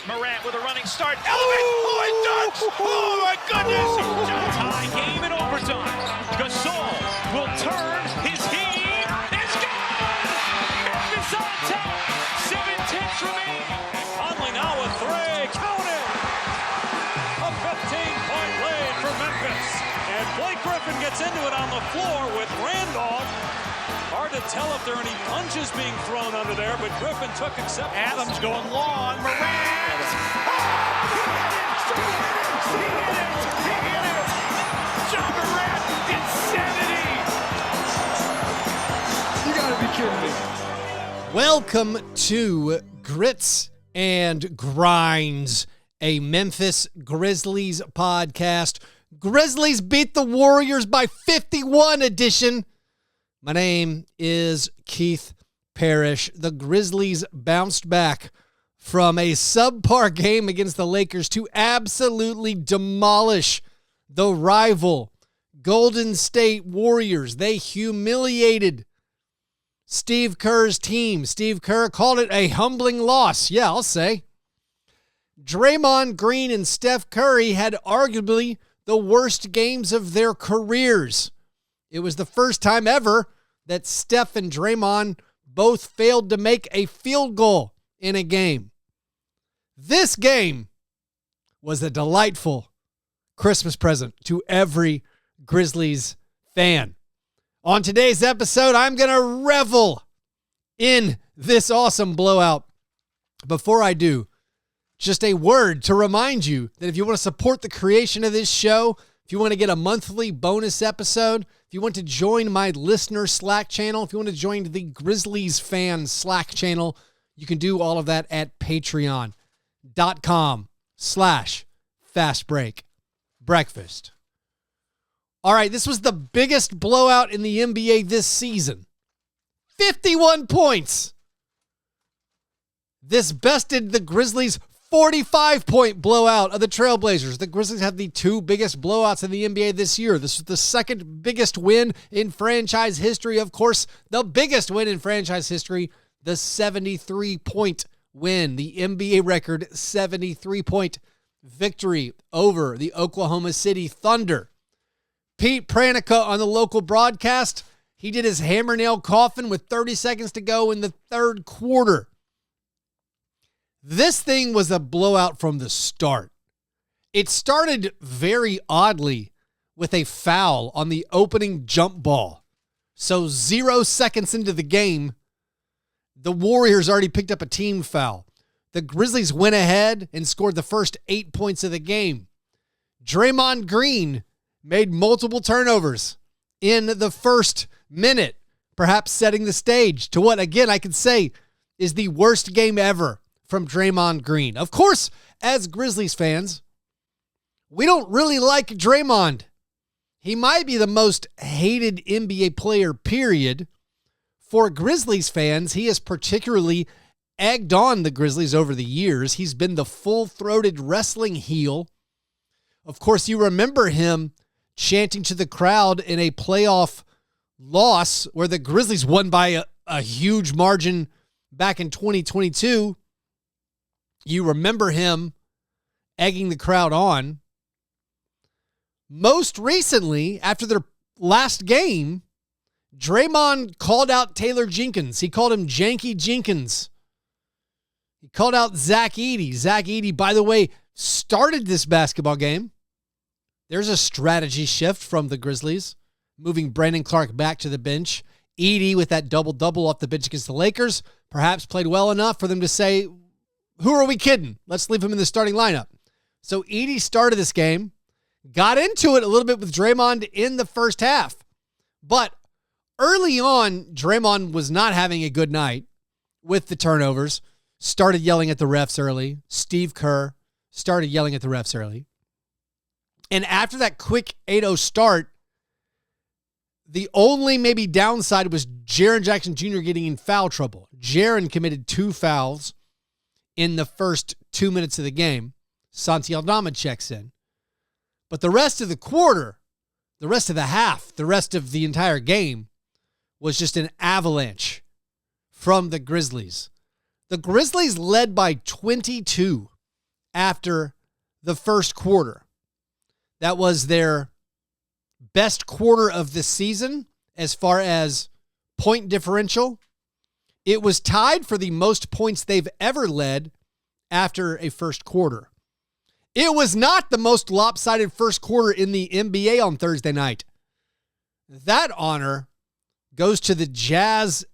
Morant with a running start. Elevate! Oh, it dunks! Oh, my goodness! Tie game in overtime. Gasol will turn his heat. It's gone! Memphis on top. 7-10 remaining. Conley now with three. Count it! A 15-point lead for Memphis. And Blake Griffin gets into it on the floor with Randolph. Hard to tell if there are any punches being thrown under there, but Griffin took acceptance. Adams going long. Morant! Oh, he hit it! John Morant, insanity! You gotta be kidding me. Welcome to Grits and Grinds, a Memphis Grizzlies podcast. Grizzlies beat the Warriors by 51 edition. My name is Keith Parrish. The Grizzlies bounced back from a subpar game against the Lakers to absolutely demolish the rival Golden State Warriors. They humiliated Steve Kerr's team. Steve Kerr called it a humbling loss. Yeah, I'll say. Draymond Green and Steph Curry had arguably the worst games of their careers. It was the first time ever that Steph and Draymond both failed to make a field goal in a game. This game was a delightful Christmas present to every Grizzlies fan. On today's episode, I'm going to revel in this awesome blowout. Before I do, just a word to remind you that if you want to support the creation of this show, if you want to get a monthly bonus episode, if you want to join my listener Slack channel, if you want to join the Grizzlies fan Slack channel, you can do all of that at patreon.com/fastbreakbreakfast. All right, this was the biggest blowout in the NBA this season. 51 points. This bested the Grizzlies' 45-point blowout of the Trailblazers. The Grizzlies have the two biggest blowouts in the NBA this year. This was the second biggest win in franchise history. Of course, the biggest win in franchise history, the 73-point win, the NBA record 73-point victory over the Oklahoma City Thunder. Pete Pranica on the local broadcast, he did his hammer nail coffin with 30 seconds to go in the third quarter. This thing was a blowout from the start. It started very oddly with a foul on the opening jump ball. So 0 seconds into the game, the Warriors already picked up a team foul. The Grizzlies went ahead and scored the first 8 points of the game. Draymond Green made multiple turnovers in the first minute, perhaps setting the stage to what, again, I could say is the worst game ever from Draymond Green. Of course, as Grizzlies fans, we don't really like Draymond. He might be the most hated NBA player, period. For Grizzlies fans, he has particularly egged on the Grizzlies over the years. He's been the full-throated wrestling heel. Of course, you remember him chanting to the crowd in a playoff loss where the Grizzlies won by a huge margin back in 2022. You remember him egging the crowd on. Most recently, after their last game, Draymond called out Taylor Jenkins. He called him Janky Jenkins. He called out Zach Edey. Zach Edey, by the way, started this basketball game. There's a strategy shift from the Grizzlies, moving Brandon Clark back to the bench. Edey, with that double-double off the bench against the Lakers, perhaps played well enough for them to say, who are we kidding? Let's leave him in the starting lineup. So Edey started this game, got into it a little bit with Draymond in the first half. But early on, Draymond was not having a good night with the turnovers, started yelling at the refs early. Steve Kerr started yelling at the refs early. And after that quick 8-0 start, the only maybe downside was Jaren Jackson Jr. getting in foul trouble. Jaren committed 2 fouls in the first 2 minutes of the game. Santi Aldama checks in. But the rest of the quarter, the rest of the half, the rest of the entire game was just an avalanche from the Grizzlies. The Grizzlies led by 22 after the first quarter. That was their best quarter of the season as far as point differential. It was tied for the most points they've ever led after a first quarter. It was not the most lopsided first quarter in the NBA on Thursday night. That honor goes to the Jazz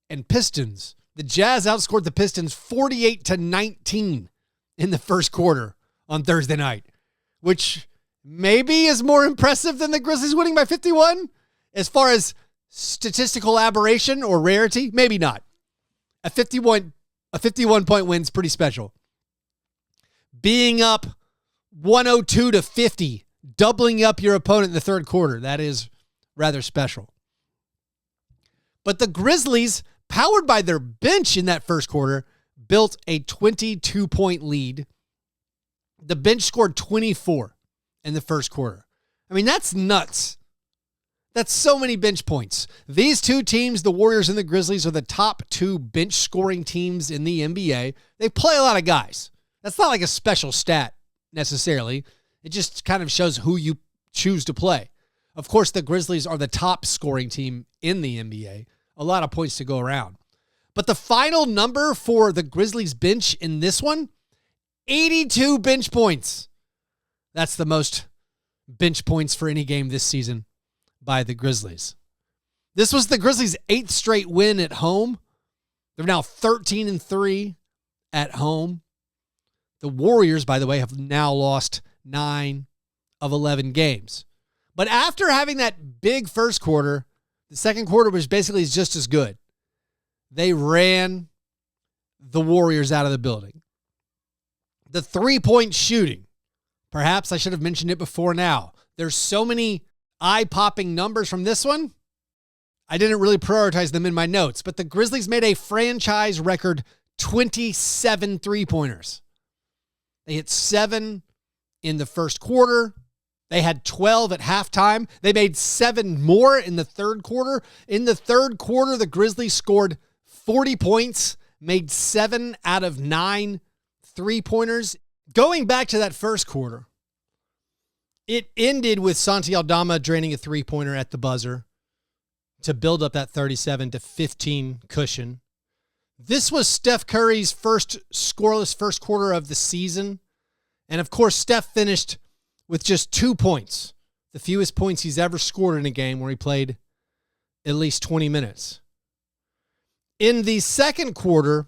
and Pistons. The Jazz outscored the Pistons 48-19 in the first quarter on Thursday night, which maybe is more impressive than the Grizzlies winning by 51 as far as statistical aberration or rarity. Maybe not. A 51-point win is pretty special. Being up 102-50, doubling up your opponent in the third quarter, that is rather special. But the Grizzlies, powered by their bench in that first quarter, built a 22-point lead. The bench scored 24 in the first quarter. I mean, that's nuts. That's so many bench points. These two teams, the Warriors and the Grizzlies, are the top two bench scoring teams in the NBA. They play a lot of guys. That's not like a special stat necessarily. It just kind of shows who you choose to play. Of course, the Grizzlies are the top scoring team in the NBA. A lot of points to go around. But the final number for the Grizzlies bench in this one, 82 bench points. That's the most bench points for any game this season by the Grizzlies. This was the Grizzlies' 8th straight win at home. They're now 13-3 at home. The Warriors, by the way, have now lost 9 of 11 games. But after having that big first quarter, the second quarter was basically just as good. They ran the Warriors out of the building. The three-point shooting. Perhaps I should have mentioned it before now. There's so many eye-popping numbers from this one. I didn't really prioritize them in my notes, but the Grizzlies made a franchise record 27 three-pointers. They hit 7 in the first quarter. They had 12 at halftime. They made 7 more in the third quarter. In the third quarter, the Grizzlies scored 40 points, made 7 out of 9 three-pointers. Going back to that first quarter, it ended with Santi Aldama draining a three-pointer at the buzzer to build up that 37-15 cushion. This was Steph Curry's first scoreless first quarter of the season. And of course, Steph finished with just 2 points, the fewest points he's ever scored in a game where he played at least 20 minutes. In the second quarter,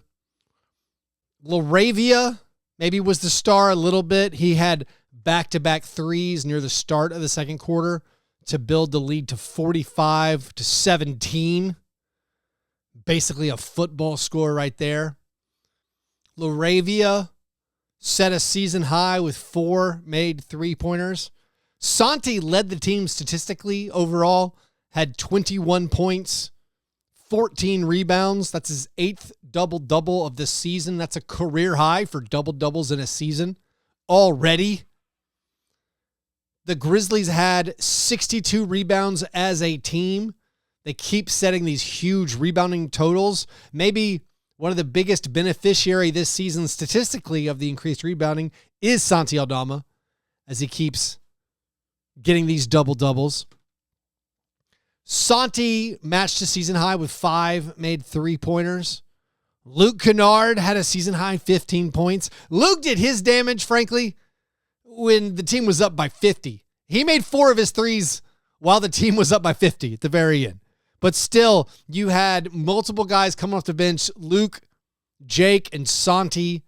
LaRavia maybe was the star a little bit. He had back-to-back threes near the start of the second quarter to build the lead to 45-17. Basically a football score right there. LaRavia set a season high with 4 made three-pointers. Santi led the team statistically overall, had 21 points, 14 rebounds. That's his 8th double-double of the season. That's a career high for double-doubles in a season already. The Grizzlies had 62 rebounds as a team. They keep setting these huge rebounding totals. Maybe one of the biggest beneficiary this season statistically of the increased rebounding is Santi Aldama, as he keeps getting these double-doubles. Santi matched a season high with 5 made three-pointers. Luke Kennard had a season high 15 points. Luke did his damage, frankly, when the team was up by 50. He made 4 of his threes while the team was up by 50 at the very end. But still, you had multiple guys come off the bench. Luke, Jake, and Santi.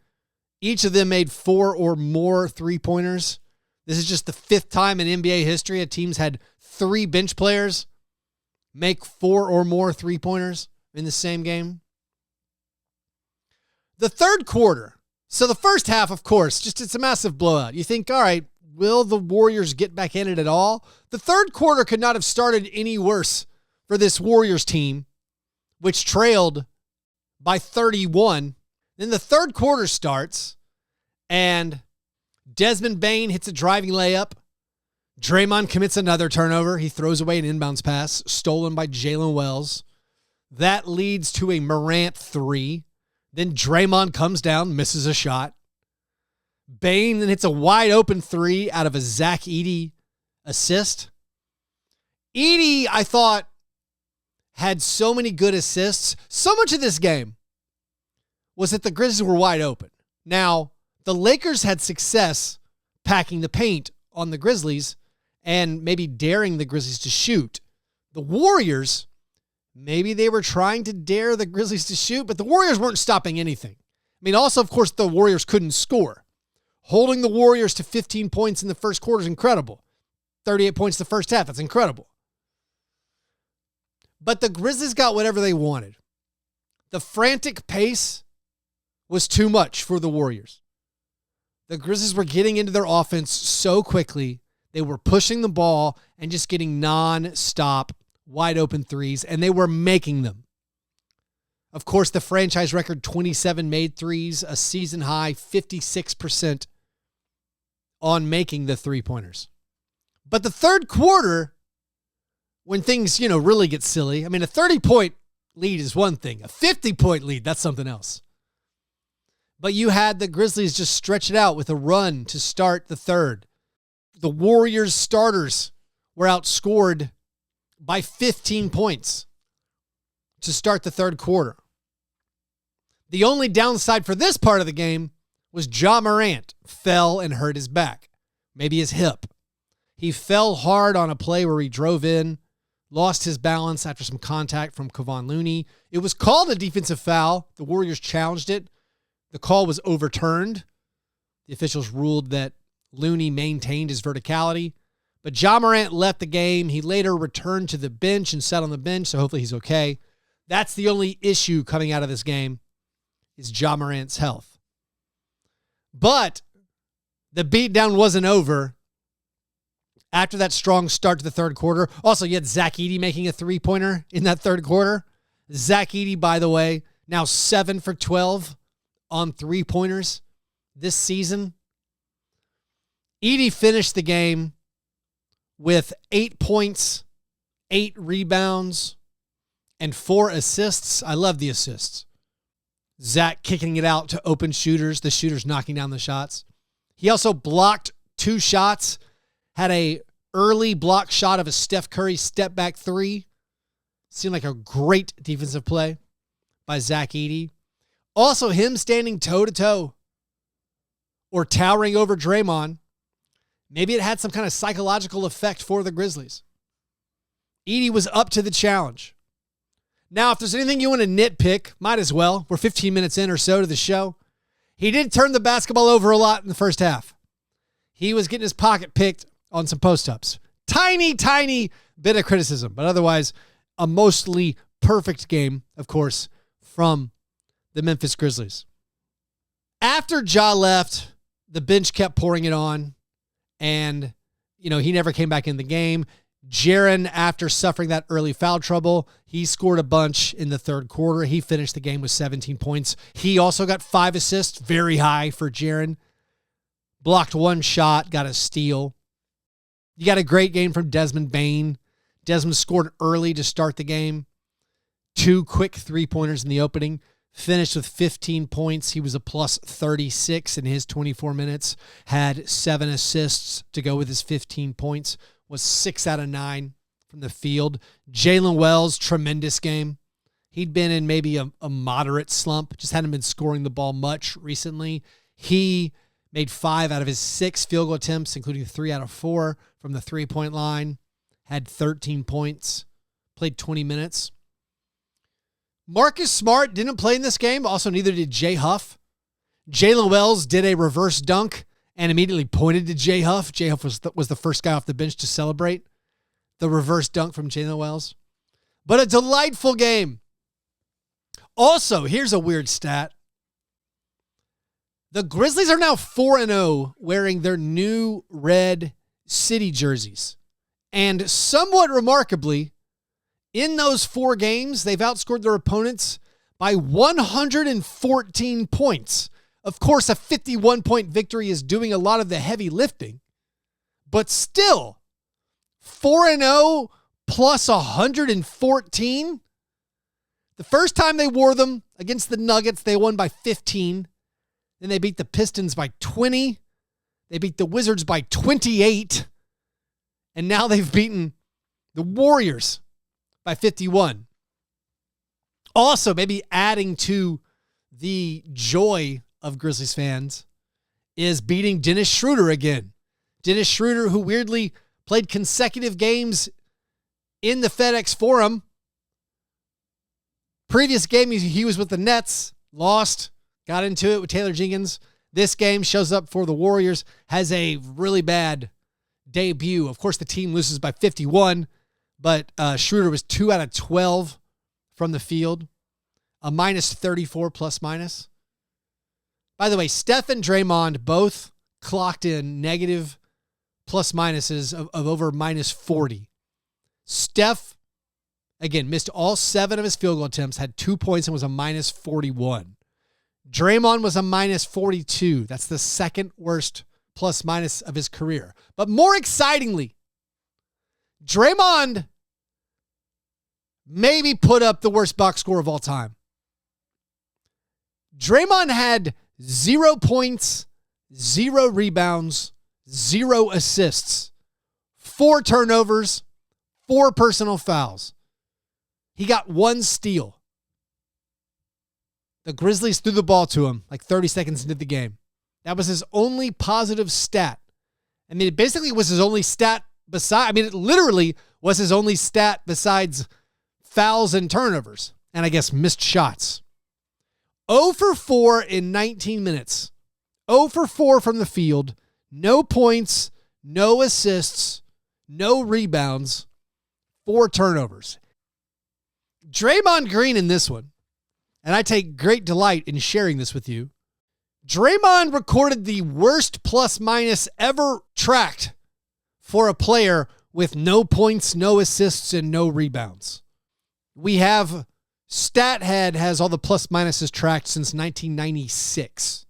Each of them made 4 or more three-pointers. This is just the 5th time in NBA history a team's had 3 bench players make 4 or more three-pointers in the same game. The third quarter. So the first half, of course, it's a massive blowout. You think, all right, will the Warriors get back in it at all? The third quarter could not have started any worse for this Warriors team, which trailed by 31. Then the third quarter starts, and Desmond Bane hits a driving layup. Draymond commits another turnover. He throws away an inbounds pass, stolen by Jalen Wells. That leads to a Morant 3. Then Draymond comes down, misses a shot. Bane then hits a wide open three out of a Zach Edey assist. Edey, I thought, had so many good assists. So much of this game was that the Grizzlies were wide open. Now, the Lakers had success packing the paint on the Grizzlies and maybe daring the Grizzlies to shoot. The Warriors, maybe they were trying to dare the Grizzlies to shoot, but the Warriors weren't stopping anything. I mean, also, of course, the Warriors couldn't score. Holding the Warriors to 15 points in the first quarter is incredible. 38 points the first half, that's incredible. But the Grizzlies got whatever they wanted. The frantic pace was too much for the Warriors. The Grizzlies were getting into their offense so quickly. They were pushing the ball and just getting non-stop wide open threes, and they were making them. Of course, the franchise record 27 made threes, a season high 56% on making the three-pointers. But the third quarter, when things, really get silly, I mean, a 30-point lead is one thing. A 50-point lead, that's something else. But you had the Grizzlies just stretch it out with a run to start the third. The Warriors starters were outscored by 15 points to start the third quarter. The only downside for this part of the game was Ja Morant fell and hurt his back, maybe his hip. He fell hard on a play where he drove in, lost his balance after some contact from Kevon Looney. It was called a defensive foul. The Warriors challenged it. The call was overturned. The officials ruled that Looney maintained his verticality. But Ja Morant left the game. He later returned to the bench and sat on the bench, so hopefully he's okay. That's the only issue coming out of this game is Ja Morant's health. But the beatdown wasn't over after that strong start to the third quarter. Also, you had Zach Edey making a three-pointer in that third quarter. Zach Edey, by the way, now 7 for 12 on three-pointers this season. Edey finished the game with 8 points, 8 rebounds, and 4 assists. I love the assists. Zach kicking it out to open shooters, the shooters knocking down the shots. He also blocked 2 shots, had a early block shot of a Steph Curry step back 3. Seemed like a great defensive play by Zach Edey. Also, him standing toe-to-toe or towering over Draymond, maybe it had some kind of psychological effect for the Grizzlies. Edey was up to the challenge. Now, if there's anything you want to nitpick, might as well. We're 15 minutes in or so to the show. He did turn the basketball over a lot in the first half. He was getting his pocket picked on some post-ups. Tiny, tiny bit of criticism, but otherwise a mostly perfect game, of course, from the Memphis Grizzlies. After Ja left, the bench kept pouring it on, and, he never came back in the game. Jaren, after suffering that early foul trouble, he scored a bunch in the third quarter. He finished the game with 17 points. He also got 5 assists, very high for Jaren. Blocked 1 shot, got a steal. You got a great game from Desmond Bane. Desmond scored early to start the game. 2 quick three-pointers in the opening. Finished with 15 points. He was a plus 36 in his 24 minutes. Had 7 assists to go with his 15 points. Was 6 out of 9 from the field. Jalen Wells, tremendous game. He'd been in maybe a moderate slump. Just hadn't been scoring the ball much recently. He made 5 out of his 6 field goal attempts, including 3 out of 4 from the three-point line. Had 13 points. Played 20 minutes. Marcus Smart didn't play in this game. Also, neither did Jay Huff. Jalen Wells did a reverse dunk and immediately pointed to Jay Huff. Jay Huff was the first guy off the bench to celebrate the reverse dunk from Jalen Wells. But a delightful game. Also, here's a weird stat. The Grizzlies are now 4-0 wearing their new red city jerseys. And somewhat remarkably, in those 4 games, they've outscored their opponents by 114 points. Of course, a 51-point victory is doing a lot of the heavy lifting. But still, 4-0 plus 114. The first time they wore them against the Nuggets, they won by 15. Then they beat the Pistons by 20. They beat the Wizards by 28. And now they've beaten the Warriors by 51. Also, maybe adding to the joy of Grizzlies fans is beating Dennis Schroeder again. Dennis Schroeder, who weirdly played consecutive games in the FedEx Forum. Previous game, he was with the Nets, lost, got into it with Taylor Jenkins. This game shows up for the Warriors, has a really bad debut. Of course, the team loses by 51, but Schroeder was 2 out of 12 from the field, a minus 34 plus minus. By the way, Steph and Draymond both clocked in negative plus minuses of over minus 40. Steph, again, missed all 7 of his field goal attempts, had 2 points, and was a minus 41. Draymond was a minus 42. That's the second worst plus minus of his career. But more excitingly, Draymond maybe put up the worst box score of all time. Draymond had 0 points, 0 rebounds, 0 assists, 4 turnovers, 4 personal fouls. He got 1 steal. The Grizzlies threw the ball to him like 30 seconds into the game. That was his only positive stat. I mean, it basically was his only stat it literally was his only stat besides fouls and turnovers. And I guess missed shots. 0 for 4 in 19 minutes. 0 for 4 from the field. No points, no assists, no rebounds, 4 turnovers. Draymond Green in this one, and I take great delight in sharing this with you. Draymond recorded the worst plus minus ever tracked for a player with no points, no assists, and no rebounds. We have StatHead has all the plus minuses tracked since 1996.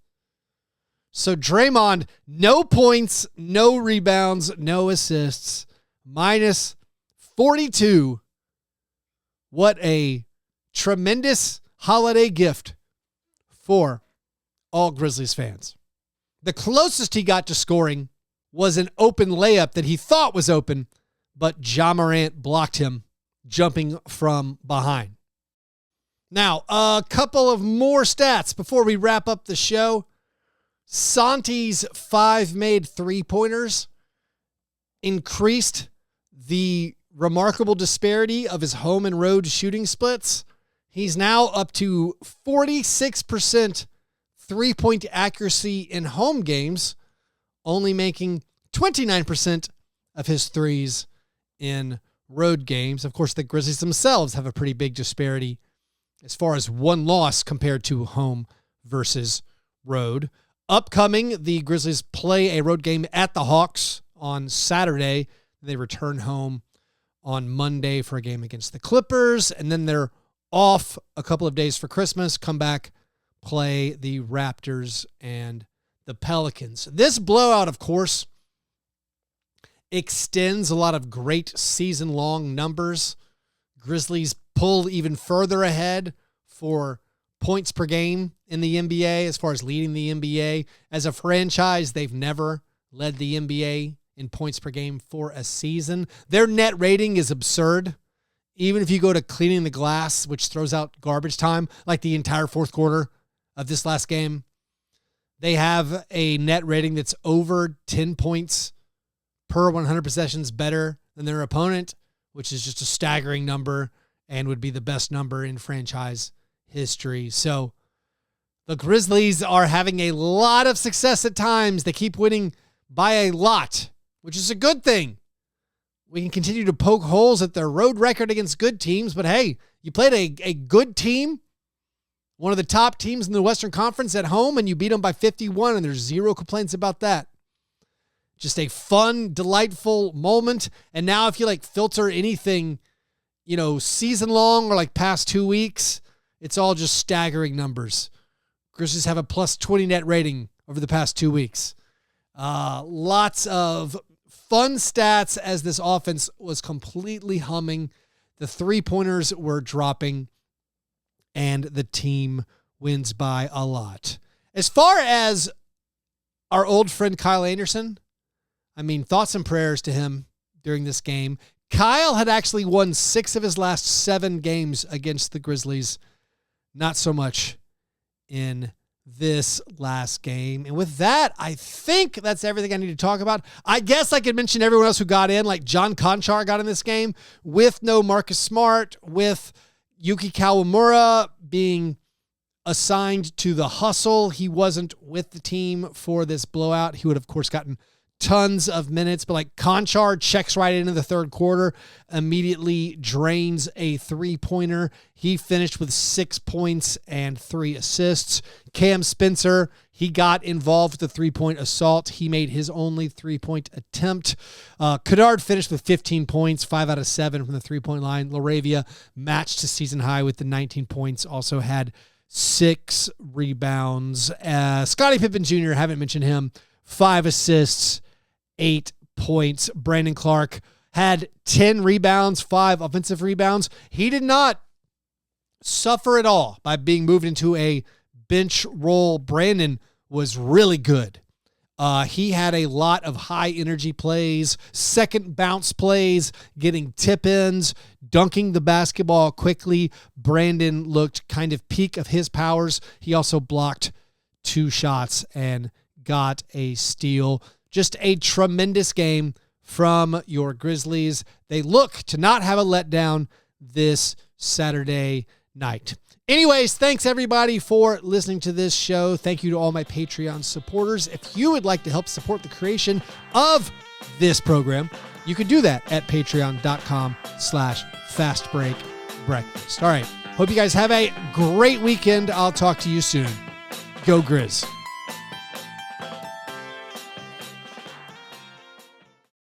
So Draymond, no points, no rebounds, no assists, minus 42. What a tremendous holiday gift for all Grizzlies fans. The closest he got to scoring was an open layup that he thought was open, but Ja Morant blocked him jumping from behind. Now, a couple of more stats before we wrap up the show. Santi's 5 made 3-pointers increased the remarkable disparity of his home and road shooting splits. He's now up to 46% 3-point accuracy in home games, only making 29% of his threes in road games. Of course, the Grizzlies themselves have a pretty big disparity as far as one loss compared to home versus road. Upcoming, the Grizzlies play a road game at the Hawks on Saturday. They return home on Monday for a game against the Clippers, and then they're off a couple of days for Christmas, come back, play the Raptors and the Pelicans. This blowout, of course, extends a lot of great season-long numbers. Grizzlies pull even further ahead for points per game in the NBA as far as leading the NBA. As a franchise, they've never led the NBA in points per game for a season. Their net rating is absurd. Even if you go to cleaning the glass, which throws out garbage time, like the entire fourth quarter of this last game, they have a net rating that's over 10 points per 100 possessions better than their opponent, which is just a staggering number and would be the best number in franchise history. So the Grizzlies are having a lot of success at times. They keep winning by a lot, which is a good thing. We can continue to poke holes at their road record against good teams, but hey, you played a good team, one of the top teams in the Western Conference at home, and you beat them by 51, and there's zero complaints about that. Just a fun, delightful moment. And now if you filter anything, season long or past 2 weeks, it's all just staggering numbers. Grizzlies have a plus 20 net rating over the past 2 weeks. Lots of fun stats as this offense was completely humming. The 3-pointers were dropping, and the team wins by a lot. As far as our old friend Kyle Anderson, I mean, thoughts and prayers to him during this game. Kyle had actually won 6 of his last 7 games against the Grizzlies. Not so much in this last game. And with that, I think that's everything I need to talk about. I guess I could mention everyone else who got in, like John Conchar got in this game with no Marcus Smart, with Yuki Kawamura being assigned to the hustle. He wasn't with the team for this blowout. He would, of course, gotten tons of minutes, but like Conchar checks right into the third quarter, immediately drains a 3-pointer. He finished with 6 points and 3 assists. Cam Spencer, he got involved with the 3-point assault. He made his only 3-point attempt. Kadard finished with 15 points, 5 out of 7 from the 3-point line. LaRavia matched his season high with the 19 points, also had 6 rebounds. Scottie Pippen Jr., haven't mentioned him, 5 assists, 8 points. Brandon Clark had 10 rebounds, 5 offensive rebounds. He did not suffer at all by being moved into a bench role. Brandon was really good. He had a lot of high energy plays, second bounce plays, getting tip-ins, dunking the basketball quickly. Brandon looked kind of peak of his powers. He also blocked 2 shots and got a steal. Just a tremendous game from your Grizzlies. They look to not have a letdown this Saturday night. Anyways, thanks everybody for listening to this show. Thank you to all my Patreon supporters. If you would like to help support the creation of this program, you can do that at patreon.com/fastbreakbreakfast. All right. Hope you guys have a great weekend. I'll talk to you soon. Go Grizz.